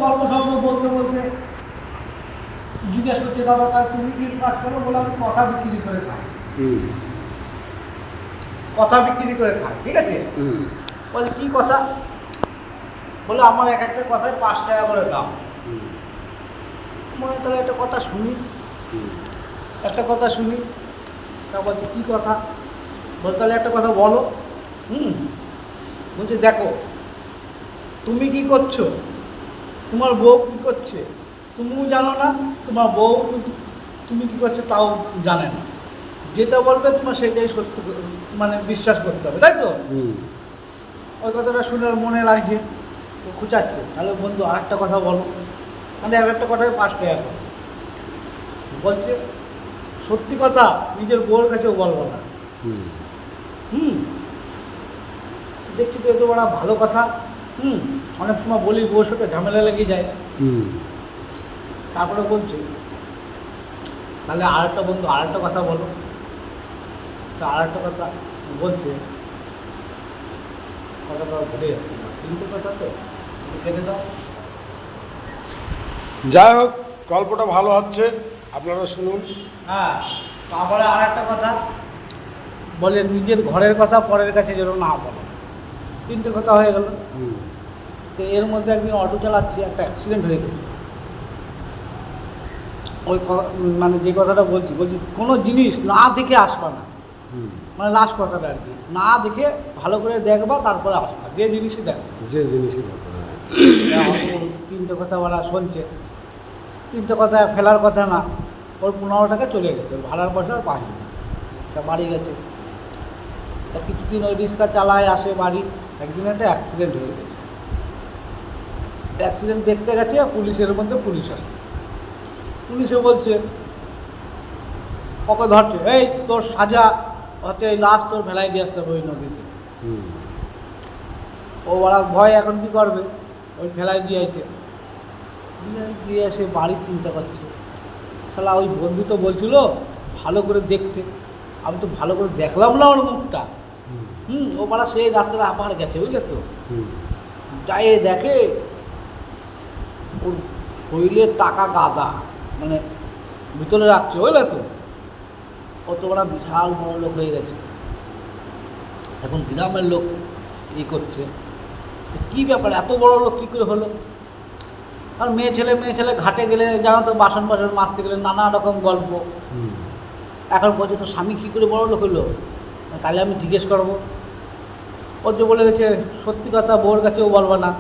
গল্প সল্প বলতে বলতে জিজ্ঞেস করছে, দাদা তাহলে তুমি কি কাজ করো? বলে আমি কথা বিক্রি করে খাই। কথা বিক্রি করে খাই, ঠিক আছে। বলে কী কথা? বলে আমার এক একটা কথায় 5 টাকা করে দাম। মনে তাহলে একটা কথা শুনি, একটা কথা শুনি। তা বলছে কী কথা? বল তাহলে একটা কথা বলো। বলছে দেখো, তুমি কি করছো, তোমার বউ কী করছে তুমিও জানো না, তোমার বউ কিন্তু তুমি কী করছো তাও জানে না। যেটা বলবে তোমার সেটাই সত্যি, মানে বিশ্বাস করতে হবে, তাই তো? ওই কথাটা শুনে ওর মনে লাগছে, ও খুঁচাচ্ছে। তাহলে বন্ধু আরেকটা কথা বলো। মানে একটা কথায় 5 টাকা করে বলছে। সত্যি কথা নিজের বউর কাছেও বলবো না। দেখছি তো এত বড় ভালো কথা। অনেক সময় বলি বউর সাথে ঝামেলা লেগে যায়। তারপরে বলছে তাহলে আরেকটা বন্ধু আরেকটা কথা বলো। তা আরেকটা কথা বলছে, কথাটা ভুলে যাচ্ছে না, 3টে কথা তো কেটে দাও। যাই হোক, গল্পটা ভালো হচ্ছে, আপনারা শুনুন। হ্যাঁ, তারপরে আরেকটা কথা বলে, নিজের ঘরের কথা পরের কাছে যেন না বলো। 3টে কথা হয়ে গেল। তো এর মধ্যে একদিন অটো চালাচ্ছি, একটা অ্যাক্সিডেন্ট হয়ে গেছে। ওই মানে যে কথাটা বলছি কোনো জিনিস না দেখে আসবা না, মানে লাস্ট কথাটা আর কি, না দেখে ভালো করে দেখবা তারপরে আসবা, যে জিনিসই দেখো, যে জিনিসই দেখো। 3টে কথা বলা শুনছে। 3টে কথা ফেলার কথা না, ওর 15 টাকা চলে গেছে, ওর ভাড়ার পয়সা আর পায়নি। তা বাড়ি গেছে। তা কিছুদিন ওই রিক্সা চালায় আসে বাড়ি। একদিন একটা অ্যাক্সিডেন্ট হয়ে গেছে। অ্যাক্সিডেন্ট দেখতে গেছে, পুলিশের মধ্যে পুলিশ আসে। পুলিশে বলছে, ওকে ধরছে, এই তোর সাজা হচ্ছে, এই লাশ তোর ভেলায় দিয়ে আসতে হবে ওই নদীতে। ও বড় ভয়, এখন কী করবে? ওই ফেলায় দিয়েছে। দিয়ে এসে বাড়ি চিন্তা করছে, শালা ওই বন্ধু তো বলছিল ভালো করে দেখতে, আমি তো ভালো করে দেখলাম না ওর মুখটা। ও বড় সেই রাত্রে আবার গেছে, বুঝলে তো। যাই দেখে ওর শরীরের টাকা গাদা, মানে ভিতরে রাখছে, বুঝলে তো। অত বড় বিশাল বড় লোক হয়ে গেছে। এখন গ্রামের লোক ই করছে, কী ব্যাপার, এত বড় লোক কী করে হলো? আর মেয়ে ছেলে ঘাটে গেলে জানো তো, বাসন মাজতে গেলে নানা রকম গল্প। এখন বলছে তো স্বামী কী করে বড় লোক হলো? তাহলে আমি জিজ্ঞেস করবো। ওর যে বলে গেছে সত্যি কথা বউর কাছেও বলবো না।